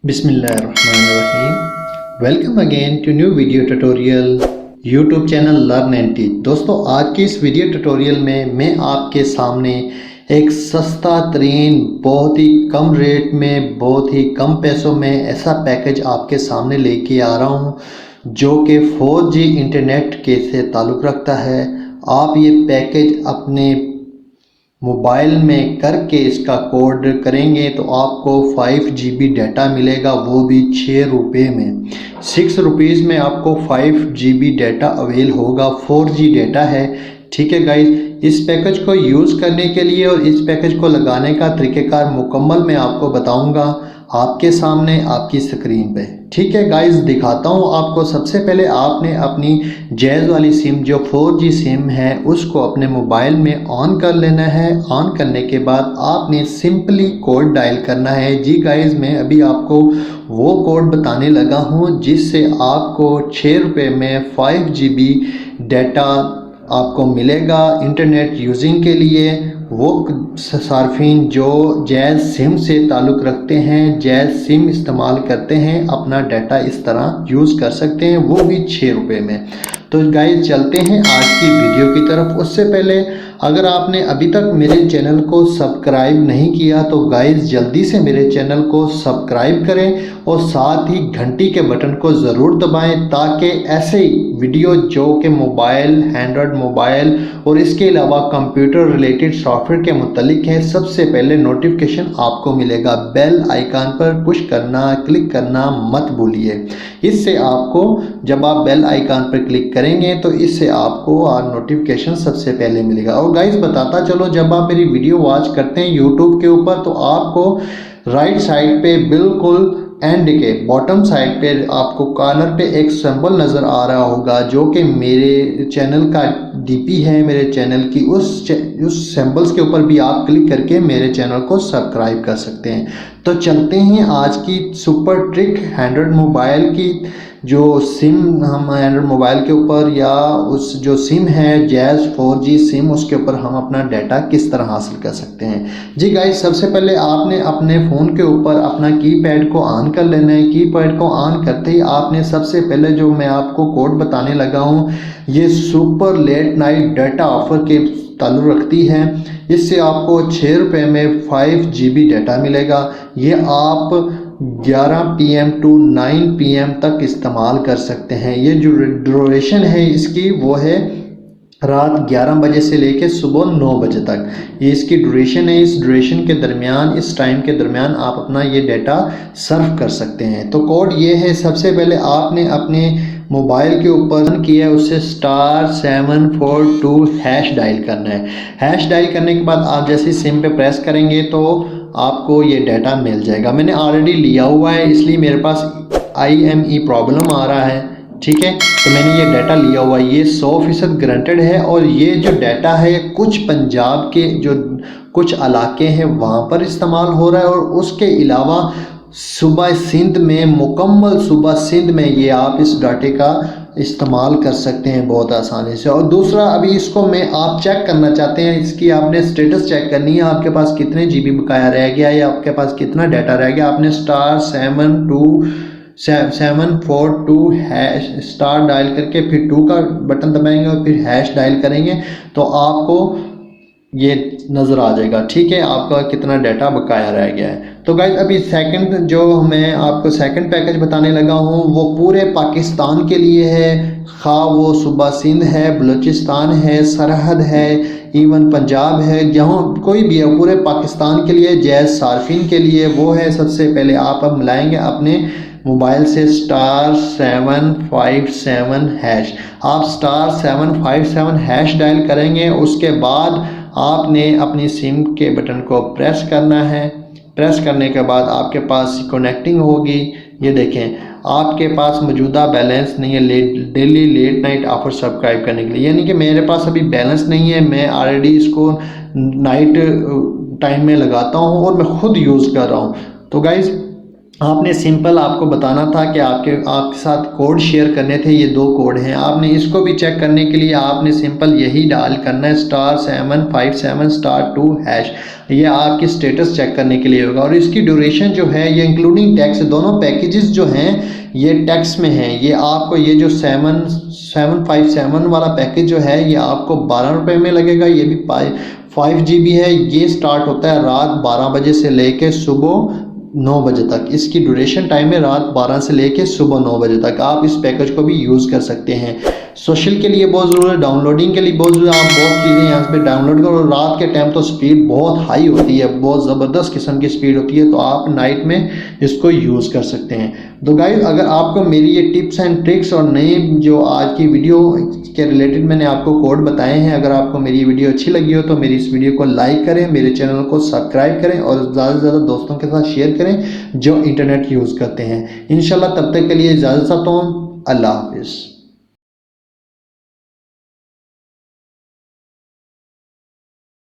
बिस्मिल्लाहिर्रहमानिर्रहीम। Welcome again to new video tutorial YouTube channel learn and teach. दोस्तों, आज की इस वीडियो ट्यूटोरियल में मैं आपके सामने एक सस्ता तरीन, बहुत ही कम रेट में, बहुत ही कम पैसों में ऐसा पैकेज आपके सामने लेके आ रहा हूँ जो कि 4G इंटरनेट के से ताल्लुक़ रखता है। आप ये पैकेज अपने मोबाइल में करके इसका कोड करेंगे तो आपको 5 GB डाटा मिलेगा, वो भी 6 रुपये में। 6 रुपीज़ में आपको 5 GB डाटा अवेल होगा। 4G डाटा है, ठीक है गाइस। इस पैकेज को यूज़ करने के लिए और इस पैकेज को लगाने का तरीक़ेकार मुकम्मल मैं आपको बताऊंगा आपके सामने आपकी स्क्रीन पे। ठीक है गाइस, दिखाता हूँ आपको। सबसे पहले आपने अपनी जैज़ वाली सिम जो 4G सिम है उसको अपने मोबाइल में ऑन कर लेना है। ऑन करने के बाद आपने सिंपली कोड डायल करना है। जी गाइस, मैं अभी आपको वो कोड बताने लगा हूँ जिससे आपको 6 रुपये में 5 GB डाटा आपको मिलेगा इंटरनेट यूजिंग के लिए। वो सार्फिन जो जैज़ सिम से ताल्लुक़ रखते हैं, जैज़ सिम इस्तेमाल करते हैं, अपना डाटा इस तरह यूज़ कर सकते हैं, वो भी 6 रुपये में। तो गाइस, चलते हैं आज की वीडियो की तरफ। उससे पहले अगर आपने अभी तक मेरे चैनल को सब्सक्राइब नहीं किया तो गाइस जल्दी से मेरे चैनल को सब्सक्राइब करें और साथ ही घंटी के बटन को ज़रूर दबाएं ताकि ऐसे ही वीडियो जो कि मोबाइल, एंड्रॉयड मोबाइल और इसके अलावा कंप्यूटर रिलेटेड सॉफ्टवेयर के मुतालिक है, सबसे पहले नोटिफिकेशन आपको मिलेगा। बेल आइकन पर पुश करना, क्लिक करना मत भूलिए। इससे आपको, जब आप बेल आइकन पर क्लिक करेंगे तो इससे आपको नोटिफिकेशन सबसे पहले मिलेगा। और गाइस बताता चलो, जब आप मेरी वीडियो वॉच करते हैं यूट्यूब के ऊपर तो आपको राइट साइड पे बिल्कुल एंड के बॉटम साइड पे आपको कॉर्नर पे एक सिंबल नज़र आ रहा होगा जो कि मेरे चैनल का डीपी है, मेरे चैनल की उस सिंबल्स के ऊपर भी आप क्लिक करके मेरे चैनल को सब्सक्राइब कर सकते हैं। तो चलते हैं आज की सुपर ट्रिक एंड्रॉयड मोबाइल की। जो सिम हम एंड्रॉयड मोबाइल के ऊपर या उस जो सिम है जैज़ 4G सिम, उसके ऊपर हम अपना डाटा किस तरह हासिल कर सकते हैं। जी गाइस, सबसे पहले आपने अपने फ़ोन के ऊपर अपना कीपैड को ऑन कर लेना है। कीपैड को ऑन करते ही आपने सबसे पहले जो मैं आपको कोड बताने लगा हूँ, ये super late night data offer के ताल्लुक़ रखती है। इससे आपको 6 रुपये में 5 GB डाटा मिलेगा। ये आप 11 PM टू 9 PM तक इस्तेमाल कर सकते हैं। ये जो ड्यूरेशन है इसकी वो है रात 11 बजे से लेकर सुबह 9 बजे तक, ये इसकी ड्यूरेशन है। इस ड्यूरेशन के दरमियान, इस टाइम के दरमियान आप अपना ये डाटा सर्फ कर सकते हैं। तो कोड ये है, सबसे पहले आपने अपने मोबाइल के ऊपर किया है उससे *742# डायल करना है। हैश डायल करने के बाद आप जैसे सिम पे प्रेस करेंगे तो आपको ये डाटा मिल जाएगा। मैंने ऑलरेडी लिया हुआ है इसलिए मेरे पास IME प्रॉब्लम आ रहा है, ठीक है। तो मैंने ये डाटा लिया हुआ है, ये 100% गारंटेड है। और ये जो डाटा है कुछ पंजाब के जो कुछ इलाके हैं वहाँ पर इस्तेमाल हो रहा है, और उसके अलावा सूबा सिंध में, मुकम्मल सूबा सिंध में ये आप इस डाटे का इस्तेमाल कर सकते हैं बहुत आसानी से। और दूसरा, अभी इसको मैं आप चेक करना चाहते हैं, इसकी आपने स्टेटस चेक करनी है, आपके पास कितने GB बकाया रह गया या आपके पास कितना डाटा रह गया। आपने *742# डायल करके फिर 2 का बटन दबाएंगे और फिर हैश डायल करेंगे तो आपको ये नज़र आ जाएगा, ठीक है, आपका कितना डाटा बकाया रह गया है। तो गाइस, अभी सेकंड जो मैं आपको सेकंड पैकेज बताने लगा हूँ वो पूरे पाकिस्तान के लिए है। खा वो सूबा सिंध है, बलूचिस्तान है, सरहद है, इवन पंजाब है, जहाँ कोई भी है, पूरे पाकिस्तान के लिए जैज़ सार्फिन के लिए वो है। सबसे पहले आप अब मिलाएंगे अपने मोबाइल से *757#, आप *757# डायल करेंगे। उसके बाद आपने अपनी सिम के बटन को प्रेस करना है। प्रेस करने के बाद आपके पास कनेक्टिंग होगी। ये देखें, आपके पास मौजूदा बैलेंस नहीं है daily late night offer subscribe करने के लिए, यानी कि मेरे पास अभी बैलेंस नहीं है। मैं ऑलरेडी इसको नाइट टाइम में लगाता हूँ और मैं खुद यूज़ कर रहा हूँ। तो गाइज़, आपने सिंपल आपको बताना था कि आपके साथ कोड शेयर करने थे। ये 2 कोड हैं, आपने इसको भी चेक करने के लिए आपने सिंपल यही डायल करना है *757*2#। ये आपकी स्टेटस चेक करने के लिए होगा। और इसकी ड्यूरेशन जो है ये इंक्लूडिंग टैक्स, दोनों पैकेजेस जो हैं ये टैक्स में हैं। ये आपको ये जो 757 वाला पैकेज जो है ये आपको 12 रुपये में लगेगा। ये भी 5 GB है। ये स्टार्ट होता है रात 12 बजे से लेके सुबह 9 बजे तक। इसकी ड्यूरेशन टाइम है रात 12 से लेके सुबह 9 बजे तक। आप इस पैकेज को भी यूज़ कर सकते हैं। सोशल के लिए बहुत ज़रूरी है, डाउनलोडिंग के लिए बहुत ज़रूरी है। आप बहुत चीज़ें यहाँ पे डाउनलोड करो। रात के टाइम तो स्पीड बहुत हाई होती है, बहुत ज़बरदस्त किस्म की स्पीड होती है, तो आप नाइट में इसको यूज़ कर सकते हैं। तो गाइस, अगर आपको मेरी ये टिप्स एंड ट्रिक्स और नई जो आज की वीडियो के रिलेटेड मैंने आपको कोड बताए हैं, अगर आपको मेरी वीडियो अच्छी लगी हो तो मेरी इस वीडियो को लाइक करें, मेरे चैनल को सब्सक्राइब करें और ज़्यादा से ज़्यादा दोस्तों के साथ शेयर करें जो इंटरनेट यूज़ करते हैं। इंशाल्लाह तब तक के लिए इजाज़त चाहता हूँ। अल्लाह हाफिज़।